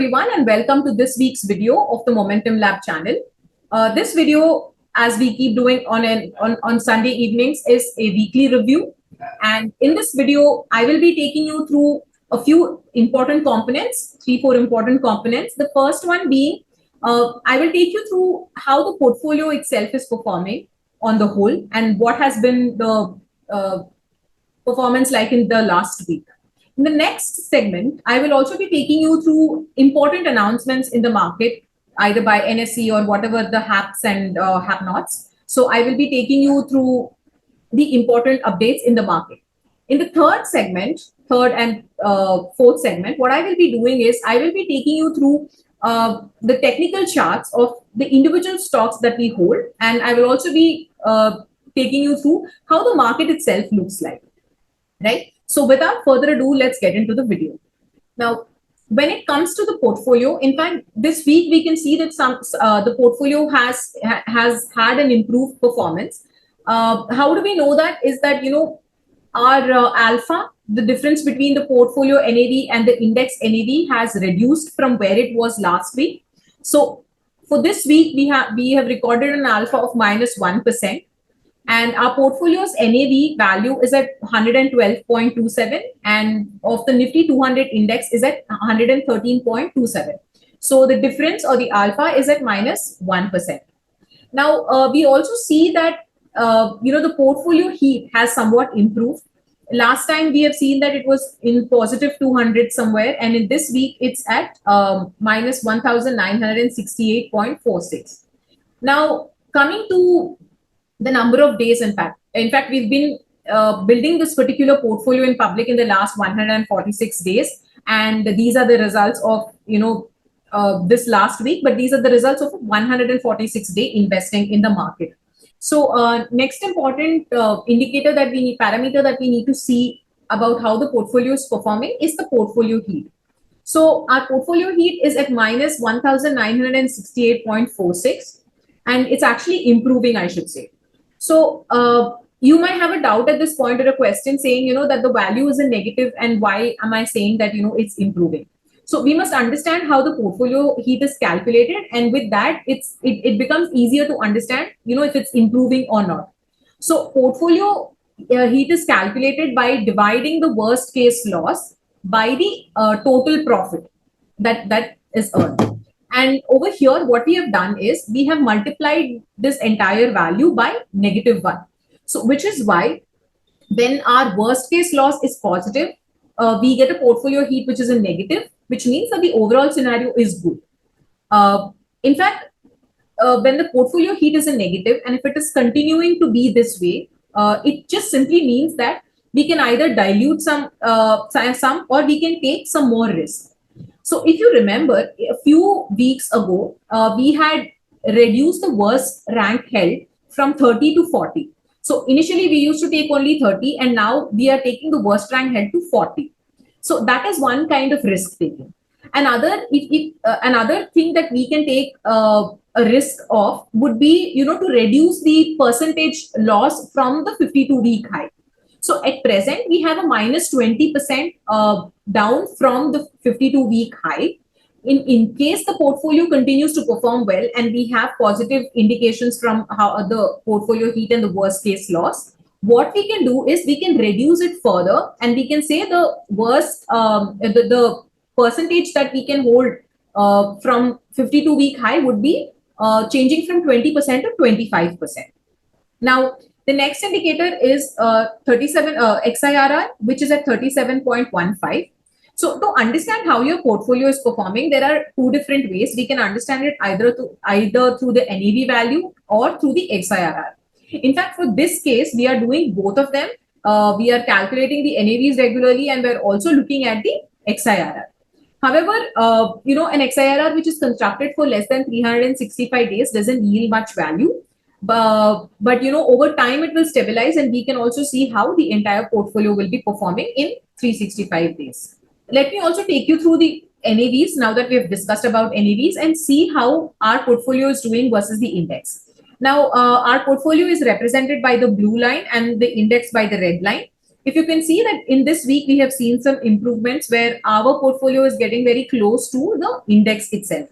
everyone, and welcome to this week's video of the Momentum Lab channel. This video, as we keep doing on Sunday evenings, is a weekly review. And in this video, I will be taking you through a few important components, 3-4 important components. The first one being, I will take you through how the portfolio itself is performing on the whole and what has been the performance like in the last week. In the next segment, I will also be taking you through important announcements in the market, either by NSE or whatever the haps and have-nots. So I will be taking you through the important updates in the market. In the third and fourth segment, what I will be doing is I will be taking you through the technical charts of the individual stocks that we hold, and I will also be taking you through how the market itself looks like, right? So without further ado, let's get into the video. Now, when it comes to the portfolio, in fact, this week we can see that the portfolio has had an improved performance. How do we know that? Is that, our alpha, the difference between the portfolio NAV and the index NAV has reduced from where it was last week. So for this week, we have recorded an alpha of -1%. And our portfolio's NAV value is at 112.27, and of the Nifty 200 index is at 113.27. So the difference, or the alpha, is at -1%. Now, we also see that, the portfolio heat has somewhat improved. Last time we have seen that it was in positive 200 somewhere, and in this week it's at -1968.46. Now, coming to the number of days, in fact, we've been building this particular portfolio in public in the last 146 days. And these are the results of, this last week, but these are the results of 146-day investing in the market. So next important parameter that we need to see about how the portfolio is performing is the portfolio heat. So our portfolio heat is at -1968.46, and it's actually improving, I should say. So you might have a doubt at this point, or a question saying, that the value is a negative, and why am I saying that, it's improving? So we must understand how the portfolio heat is calculated, and with that, it becomes easier to understand, if it's improving or not. So portfolio heat is calculated by dividing the worst case loss by the total profit that is earned. And over here, what we have done is we have multiplied this entire value by -1. So which is why when our worst case loss is positive, we get a portfolio heat which is a negative, which means that the overall scenario is good. In fact, when the portfolio heat is a negative, and if it is continuing to be this way, it just simply means that we can either dilute some or we can take some more risk. So if you remember, a few weeks ago, we had reduced the worst rank held from 30 to 40. So initially we used to take only 30, and now we are taking the worst rank held to 40. So that is one kind of risk taking. Another thing that we can take a risk of would be, to reduce the percentage loss from the 52-week high. So at present, we have a -20% down from the 52-week high. In case the portfolio continues to perform well, and we have positive indications from how the portfolio heat and the worst case loss, what we can do is we can reduce it further, and we can say the worst, the percentage that we can hold from 52-week high would be changing from 20% to 25%. Now, the next indicator is XIRR, which is at 37.15. So to understand how your portfolio is performing, there are two different ways. We can understand it either through the NAV value or through the XIRR. In fact, for this case, we are doing both of them. We are calculating the NAVs regularly, and we're also looking at the XIRR. However, an XIRR which is constructed for less than 365 days doesn't yield much value. But over time it will stabilize, and we can also see how the entire portfolio will be performing in 365 days. Let me also take you through the NAVs now that we have discussed about NAVs, and see how our portfolio is doing versus the index. Now, our portfolio is represented by the blue line and the index by the red line. if you can see that in this week, we have seen some improvements where our portfolio is getting very close to the index itself.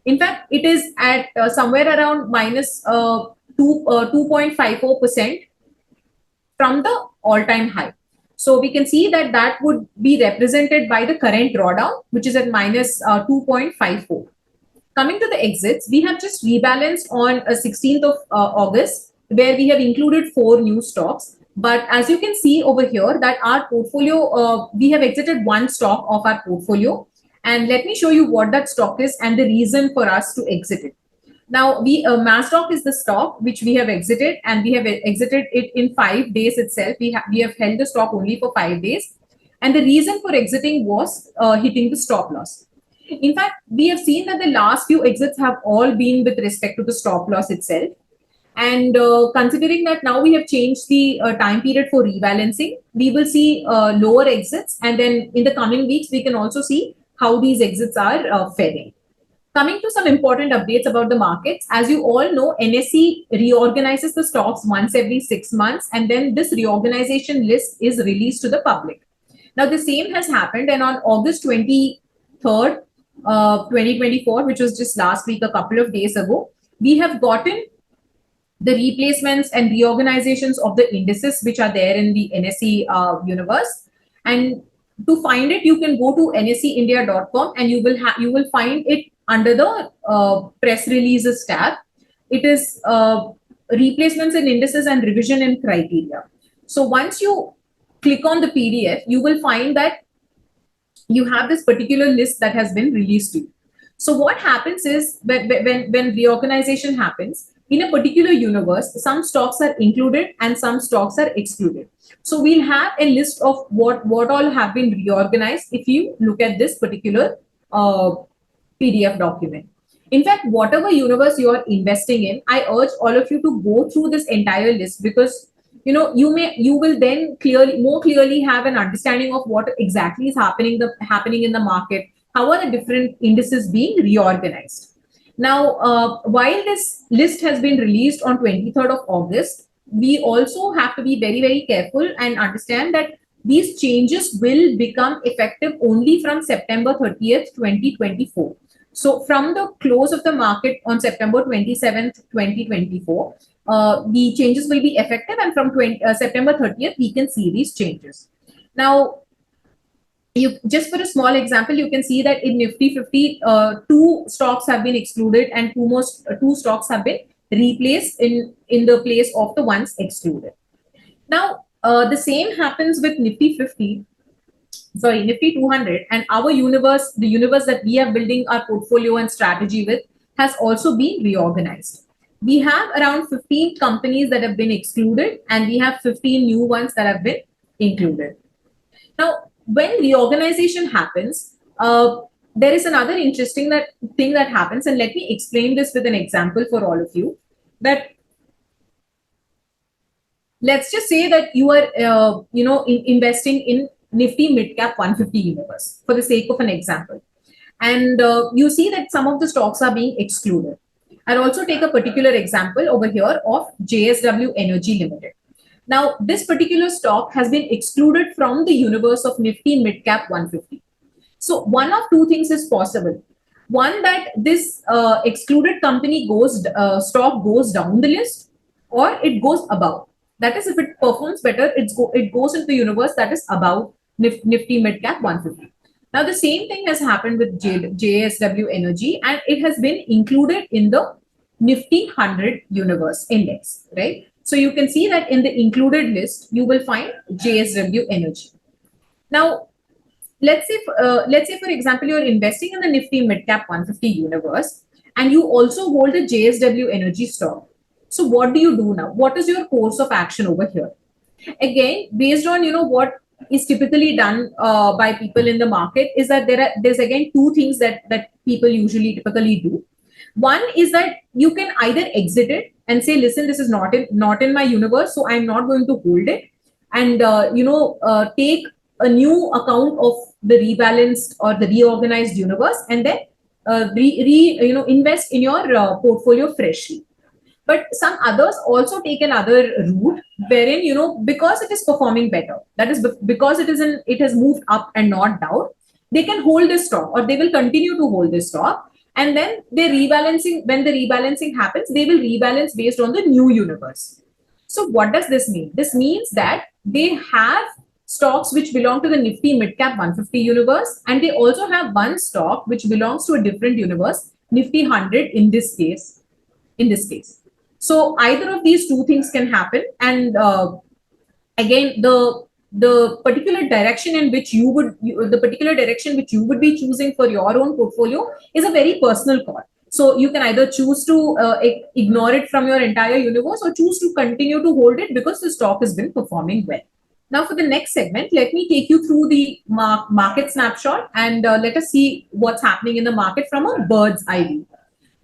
In fact, it is at somewhere around minus 2.54% from the all-time high. So we can see that that would be represented by the current drawdown, which is at minus 2.54. Coming to the exits, we have just rebalanced on 16th of August, where we have included 4 new stocks. But as you can see over here, that our portfolio, we have exited 1 stock of our portfolio. And let me show you what that stock is and the reason for us to exit it. Now, mass stock is the stock which we have exited, and we have exited it in 5 days itself. We have held the stock only for 5 days. And the reason for exiting was hitting the stop loss. In fact, we have seen that the last few exits have all been with respect to the stop loss itself. And considering that now we have changed the time period for rebalancing, we will see lower exits. And then in the coming weeks, we can also see how these exits are faring. Coming to some important updates about the markets, as you all know, NSE reorganizes the stocks once every 6 months, and then this reorganization list is released to the public. Now, the same has happened, and on August 23rd, 2024, which was just last week, a couple of days ago, we have gotten the replacements and reorganizations of the indices which are there in the NSE universe. And to find it, you can go to nseindia.com and you will find it under the press releases tab. It is replacements in indices and revision in criteria. So once you click on the PDF, you will find that you have this particular list that has been released to you. So what happens is when reorganization happens, in a particular universe, some stocks are included and some stocks are excluded. So we'll have a list of what all have been reorganized if you look at this particular PDF document. In fact, whatever universe you are investing in, I urge all of you to go through this entire list, because you will then more clearly have an understanding of what exactly is happening in the market. How are the different indices being reorganized? Now, while this list has been released on 23rd of August, we also have to be very, very careful and understand that these changes will become effective only from September 30th, 2024. So from the close of the market on September 27th, 2024, the changes will be effective, and from September 30th, we can see these changes. Now, just for a small example, you can see that in Nifty 50, 2 stocks have been excluded and 2 stocks have been replaced in the place of the ones excluded. Now, the same happens with Nifty 200, and our universe, the universe that we are building our portfolio and strategy with, has also been reorganized. We have around 15 companies that have been excluded, and we have 15 new ones that have been included. Now, when reorganization happens, there is another interesting thing that happens, and let me explain this with an example for all of you. That let's just say that you are, investing in Nifty Midcap 150 universe for the sake of an example, and you see that some of the stocks are being excluded. I'll also take a particular example over here of JSW Energy Limited. Now, this particular stock has been excluded from the universe of Nifty Midcap 150. So one of 2 things is possible. One, that this excluded company stock goes down the list, or it goes above. That is, if it performs better, it goes into the universe that is above Nifty Midcap 150. Now, the same thing has happened with JSW Energy, and it has been included in the Nifty 100 universe index, right? So you can see that in the included list, you will find JSW Energy. Now, let's say, for example, you're investing in the Nifty Midcap 150 universe, and you also hold a JSW Energy stock. So what do you do now? What is your course of action over here? Again, based on what is typically done by people in the market, is that there's again 2 things that people typically do. One is that you can either exit it and say, listen, this is not in my universe, so I'm not going to hold it, and take a new account of the rebalanced or the reorganized universe, and then invest in your portfolio freshly. But some others also take another route wherein, because it is performing better, that is because it has moved up and not down, they can hold this stock, or they will continue to hold this stock. And then when the rebalancing happens, they will rebalance based on the new universe. So what does this mean? This means that they have stocks which belong to the Nifty Midcap 150 universe, and they also have one stock which belongs to a different universe, Nifty 100 in this case. So either of these two things can happen, and again, the particular direction in which the particular direction which you would be choosing for your own portfolio is a very personal call. So you can either choose to ignore it from your entire universe, or choose to continue to hold it because the stock has been performing well. Now, for the next segment, let me take you through the market snapshot, and let us see what's happening in the market from a bird's eye view.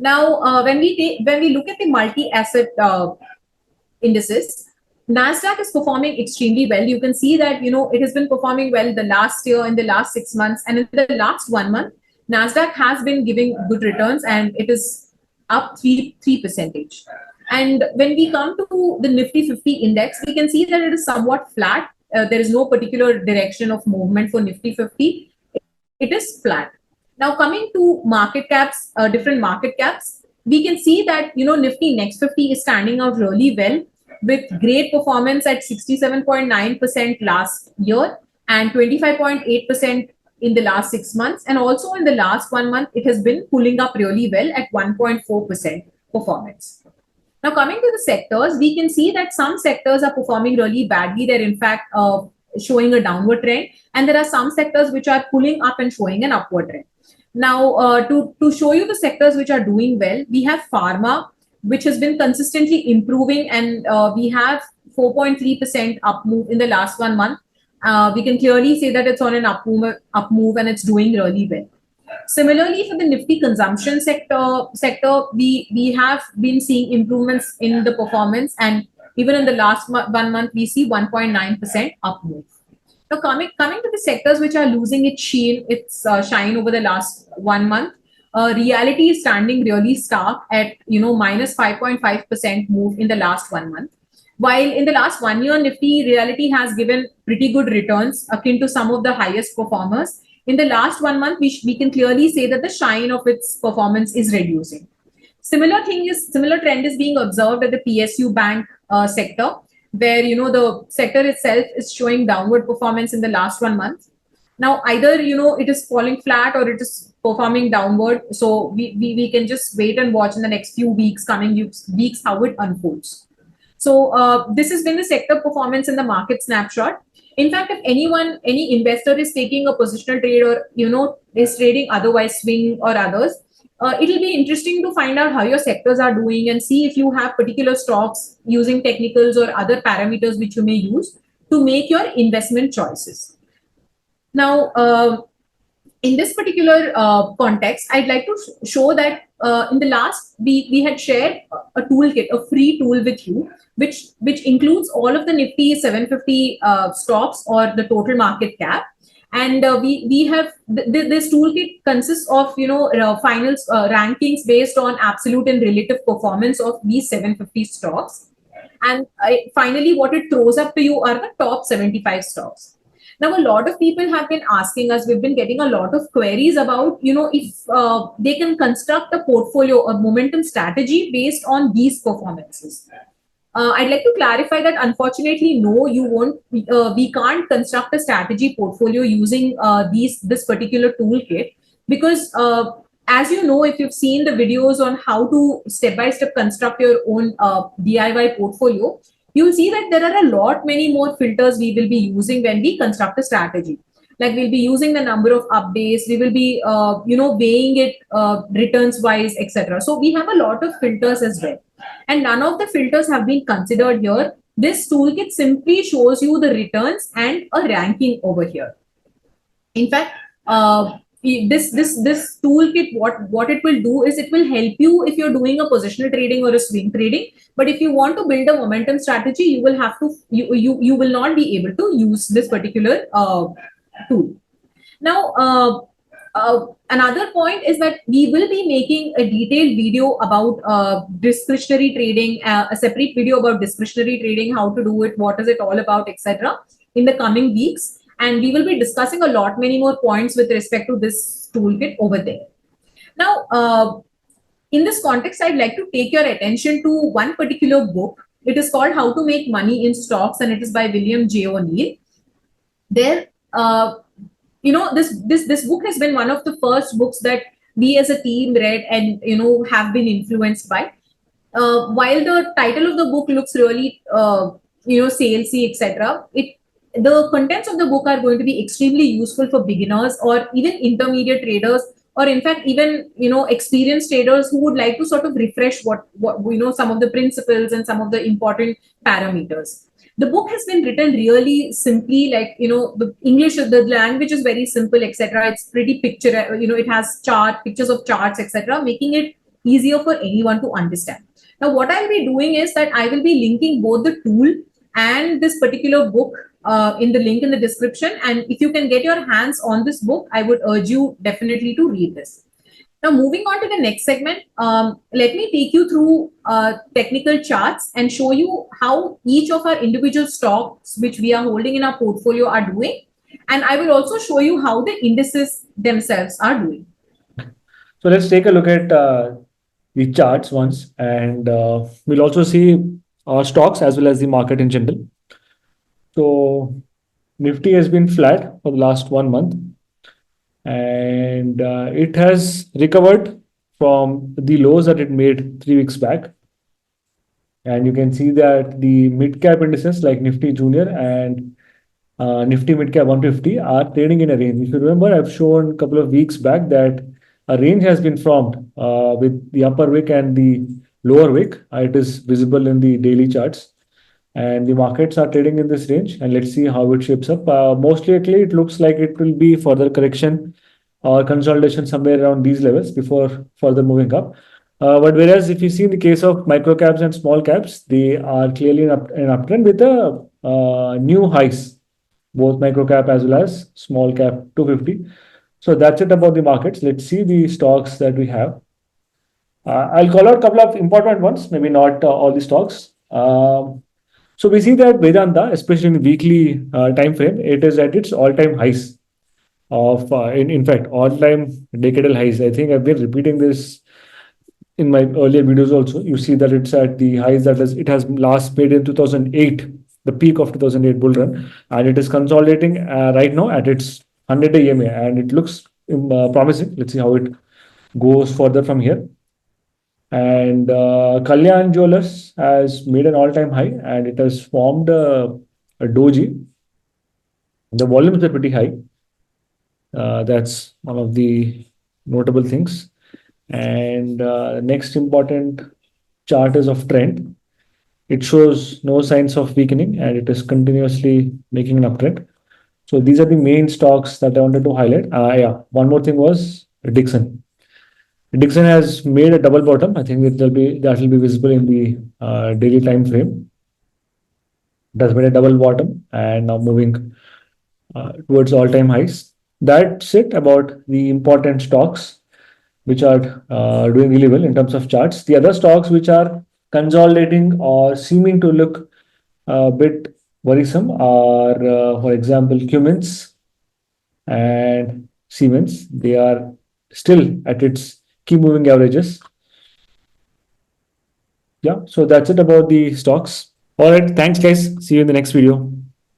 Now, when we look at the multi-asset indices, Nasdaq is performing extremely well. You can see that it has been performing well the last year, in the last 6 months, and in the last 1 month, Nasdaq has been giving good returns, and it is up 3%. And when we come to the Nifty 50 index, we can see that it is somewhat flat. There is no particular direction of movement for Nifty 50. It is flat. Now, coming to market caps, different market caps, we can see that Nifty Next 50 is standing out really well, with great performance at 67.9% last year and 25.8% in the last 6 months. And also in the last 1 month, it has been pulling up really well at 1.4% performance. Now, coming to the sectors, we can see that some sectors are performing really badly. They're in fact showing a downward trend, and there are some sectors which are pulling up and showing an upward trend. Now, to show you the sectors which are doing well, we have pharma, which has been consistently improving, and we have 4.3% up move in the last 1 month. We can clearly say that it's on an up move, and it's doing really well. Similarly, for the Nifty consumption sector, we have been seeing improvements in the performance, and even in the last 1 month, we see 1.9% up move. Now, coming to the sectors which are losing its shine over the last 1 month, reality is standing really stark at minus 5.5% move in the last 1 month. While in the last 1 year, Nifty reality has given pretty good returns akin to some of the highest performers. In the last 1 month, we can clearly say that the shine of its performance is reducing. Similar trend is being observed at the PSU bank sector, where the sector itself is showing downward performance in the last 1 month. Now, either it is falling flat or it is performing downward. So we can just wait and watch in the next few coming weeks how it unfolds. So this has been the sector performance in the market snapshot. In fact, if any investor is taking a positional trade, or is trading otherwise swing or others, it'll be interesting to find out how your sectors are doing and see if you have particular stocks using technicals or other parameters which you may use to make your investment choices. Now, in this particular context, I'd like to show that in the last, we had shared a toolkit, a free tool with you, which includes all of the Nifty 750 stocks or the total market cap. And we have this toolkit consists of final rankings based on absolute and relative performance of these 750 stocks. And finally, what it throws up to you are the top 75 stocks. Now, a lot of people have been asking us, we've been getting a lot of queries about, if they can construct a portfolio or momentum strategy based on these performances. I'd like to clarify that unfortunately, no, you won't. We can't construct a strategy portfolio using this particular toolkit, because as you know, if you've seen the videos on how to step-by-step construct your own DIY portfolio, you'll see that there are many more filters we will be using when we construct a strategy. Like, we'll be using the number of updates, we will be, weighing it returns wise, etc. So we have a lot of filters as well. And none of the filters have been considered here. This toolkit simply shows you the returns and a ranking over here. In fact, this toolkit, what it will do is it will help you if you're doing a positional trading or a swing trading. But if you want to build a momentum strategy, you will have to you will not be able to use this particular tool. Now, Another point is that we will be making a detailed video about discretionary trading, a separate video about discretionary trading, how to do it, what is it all about, etc. in the coming weeks. And we will be discussing a lot many more points with respect to this toolkit over there. Now, in this context, I'd like to take your attention to one particular book. It is called How to Make Money in Stocks, and it is by William J. O'Neill. There, this book has been one of the first books that we as a team read and have been influenced by. While the title of the book looks really salesy, etc., the contents of the book are going to be extremely useful for beginners or even intermediate traders, or in fact even experienced traders who would like to sort of refresh what some of the principles and some of the important parameters. The book has been written really simply, like the English, the language is very simple, etc. It's pretty picture, it has pictures of charts, etc., making it easier for anyone to understand. Now, what I'll be doing is that I will be linking both the tool and this particular book in the link in the description. And if you can get your hands on this book, I would urge you definitely to read this. Now, moving on to the next segment, let me take you through technical charts and show you how each of our individual stocks which we are holding in our portfolio are doing. And I will also show you how the indices themselves are doing. So let's take a look at the charts once, and we'll also see our stocks as well as the market in general. So Nifty has been flat for the last 1 month, and it has recovered from the lows that it made 3 weeks back. And you can see that the mid cap indices like Nifty Junior and Nifty Mid Cap 150 are trading in a range. If you remember, I've shown a couple of weeks back that a range has been formed with the upper wick and the lower wick. It is visible in the daily charts, and the markets are trading in this range. And let's see how it shapes up. Most likely, it looks like it will be further correction or consolidation somewhere around these levels before further moving up. But whereas if you see in the case of micro caps and small caps, they are clearly an uptrend with a new highs, both micro cap as well as small cap 250. So that's it about the markets. Let's see the stocks that we have. I'll call out a couple of important ones, maybe not all the stocks. So we see that Vedanta, especially in the weekly time frame, it is at its all-time highs of, in fact, all-time decadal highs. I think I've been repeating this in my earlier videos also. You see that it's at the highs that it has last made in 2008, the peak of 2008 bull run, and it is consolidating right now at its 100-day EMA, and it looks promising. Let's see how it goes further from here. And Kalyan Jewelers has made an all-time high, and it has formed a doji. The volumes are pretty high. That's one of the notable things. And next important chart is of trend. It shows no signs of weakening, and it is continuously making an uptrend. So these are the main stocks that I wanted to highlight. Yeah, one more thing was Dixon. Dixon has made a double bottom. I think that will be visible in the daily time frame. It has made a double bottom and now moving towards all-time highs. That's it about the important stocks which are doing really well in terms of charts. The other stocks which are consolidating or seeming to look a bit worrisome are, for example, Cummins and Siemens. They are still at its key moving averages. Yeah, so that's it about the stocks. All right, thanks guys. See you in the next video.